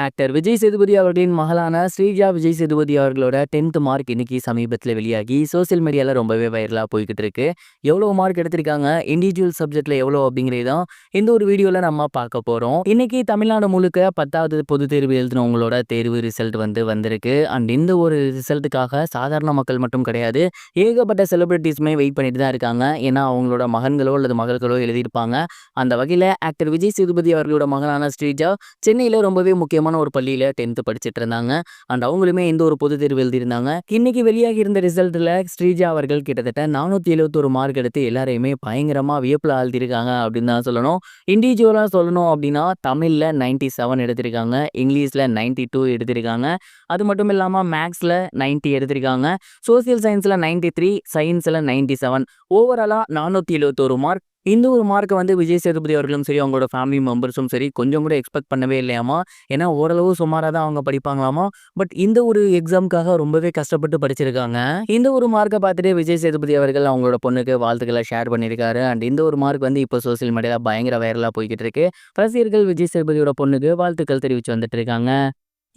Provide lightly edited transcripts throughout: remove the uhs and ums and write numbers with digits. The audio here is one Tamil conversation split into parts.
ஆக்டர் விஜய் சேதுபதி அவர்களின் மகளான ஸ்ரீஜா விஜய் சேதுபதி அவர்களோட 10th மார்க் இன்னைக்கு சமீபத்தில் வெளியாகி சோசியல் மீடியாவில் ரொம்பவே வைரலாக போய்கிட்டு இருக்கு. எவ்வளோ மார்க் எடுத்திருக்காங்க, இண்டிவிஜுவல் சப்ஜெக்ட்ல எவ்வளோ அப்படிங்கிறதான் இந்த ஒரு வீடியோவில் நம்ம பார்க்க போகிறோம். இன்னைக்கு தமிழ்நாடு முழுக்க 10வது பொதுத் தேர்வு எழுதினவங்களோட தேர்வு ரிசல்ட் வந்திருக்கு. அண்ட் இந்த ஒரு ரிசல்ட்டுக்காக சாதாரண மக்கள் மட்டும் கிடையாது, ஏகப்பட்ட செலிபிரிட்டிஸுமே வெயிட் பண்ணிட்டு தான் இருக்காங்க. ஏன்னா அவங்களோட மகன்களோ அல்லது மகள்களோ எழுதியிருப்பாங்க. அந்த வகையில் ஆக்டர் விஜய் சேதுபதி அவர்களோட மகளான ஸ்ரீஜா சென்னையில் ரொம்பவே முக்கியமான ஒரு பள்ளியில் 10th படிச்சுட்டு இருந்தாங்க. அண்ட் அவங்களுமே இந்த ஒரு பொது தேர்வு எழுதியிருந்தாங்க. இன்னைக்கு வெளியாகி இருந்த ரிசல்ட்டில் ஸ்ரீஜா அவர்கள் கிட்டத்தட்ட 471 மார்க் எடுத்து எல்லாரையுமே பயங்கரமாக வியப்பில் ஆழ்த்திருக்காங்க அப்படின்னு தான் சொல்லணும். இண்டிவிஜுவலாக சொல்லணும் அப்படின்னா தமிழில் 97 எடுத்திருக்காங்க, இங்கிலீஷில் 92 எடுத்திருக்காங்க, அது மட்டும் இல்லாமல் மேக்ஸில் 90 எடுத்திருக்காங்க, சோசியல் சயின்ஸில் 93, சயின்ஸில் 97, ஓவராலாக 471 மார்க். இந்த ஒரு மார்க்கை விஜய் சேதுபதி அவர்களும் சரி, அவங்களோட ஃபேமிலி மெம்பர்ஸும் சரி கொஞ்சம் கூட எக்ஸ்பெக்ட் பண்ணவே இல்லையாமா. ஏன்னா ஓரளவு சுமாராக தான் அவங்க படிப்பாங்களாமா. பட் இந்த ஒரு எக்ஸாமுக்காக ரொம்பவே கஷ்டப்பட்டு படிச்சிருக்காங்க. இந்த ஒரு மார்க்கை பார்த்துட்டு விஜய் சேதுபதி அவர்கள் அவங்களோட பொண்ணுக்கு வாழ்த்துக்களை ஷேர் பண்ணியிருக்காரு. அண்ட் இந்த ஒரு மார்க் இப்போ சோசியல் மீடியாவில் பயங்கர வைரலாக போய்கிட்டு இருக்கு. ரசிகர்கள் விஜய் சேதுபதியோட பொண்ணுக்கு வாழ்த்துக்கள் தெரிவித்து வந்துட்டு இருக்காங்க.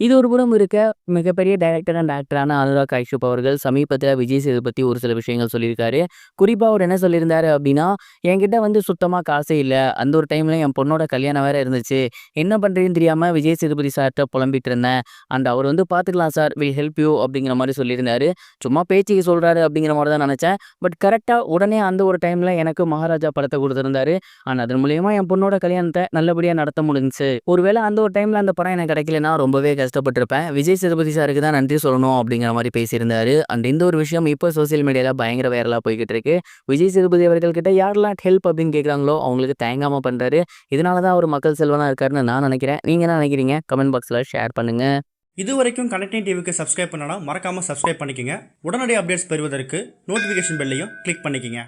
இது ஒரு புறம் இருக்க, மிகப்பெரிய டைரக்டர் அண்ட் ஆக்டரான அனுராக் கஷ்யப் அவர்கள் சமீபத்தில் விஜய் சேதுபதி ஒரு சில விஷயங்கள் சொல்லியிருக்காரு. குறிப்பாக அவர் என்ன சொல்லியிருந்தாரு அப்படின்னா, என்கிட்ட சுத்தமாக காசே இல்லை, அந்த ஒரு டைமில் என் பொண்ணோட கல்யாணம் வேறு இருந்துச்சு, என்ன பண்ணுறதுன்னு தெரியாமல் விஜய் சேதுபதி சார்கிட்ட புலம்பிட்டு இருந்தேன். அண்ட் அவர் பார்த்துக்கலாம் சார், வில் ஹெல்ப் யூ அப்படிங்கிற மாதிரி சொல்லியிருந்தாரு. சும்மா பேச்சுக்கு சொல்கிறாரு அப்படிங்கிற மாதிரி தான் நினச்சேன். பட் கரெக்டாக உடனே அந்த ஒரு டைமில் எனக்கு மகாராஜா படத்தை கொடுத்துருந்தாரு. அண்ட் அதன் மூலியமாக என் பொண்ணோட கல்யாணத்தை நல்லபடியாக நடத்த முடிஞ்சுச்சு. ஒருவேளை அந்த ஒரு டைமில் அந்த படம் எனக்கு கிடைக்கலன்னா ரொம்பவே கஷ்டப்பட்டிருப்பேன். விஜய் சேதுபதி சாருக்கு தான் நன்றி சொல்லணும் அப்படிங்கிற மாதிரி பேசியிருந்தாரு. அண்ட் இந்த ஒரு விஷயம் இப்போ சோசியல் மீடியாவில் பயங்கர வைரலாக போய்கிட்டு இருக்கு. விஜய் சேதுபதி அவர்கள்கிட்ட யாரெல்லாம் ஹெல்ப் அப்படின்னு கேட்குறாங்களோ அவங்களுக்கு தயங்காமல் பண்ணுறாரு. இதனால தான் அவர் மக்கள் செல்வனாக இருக்காருன்னு நான் நினைக்கிறேன். நீங்கள் என்ன நினைக்கிறீங்க? கமெண்ட் பாக்ஸில் ஷேர் பண்ணுங்க. இது வரைக்கும் கனெக்டிங் டிவிக்கு சப்ஸ்கிரைப் பண்ணனா மறக்காமல் சப்ஸ்கிரைப் பண்ணிக்கங்க. உடனடி அப்டேட்ஸ் பெறுவதற்கு நோட்டிஃபிகேஷன் பெல்லையும் கிளிக் பண்ணிக்கங்க.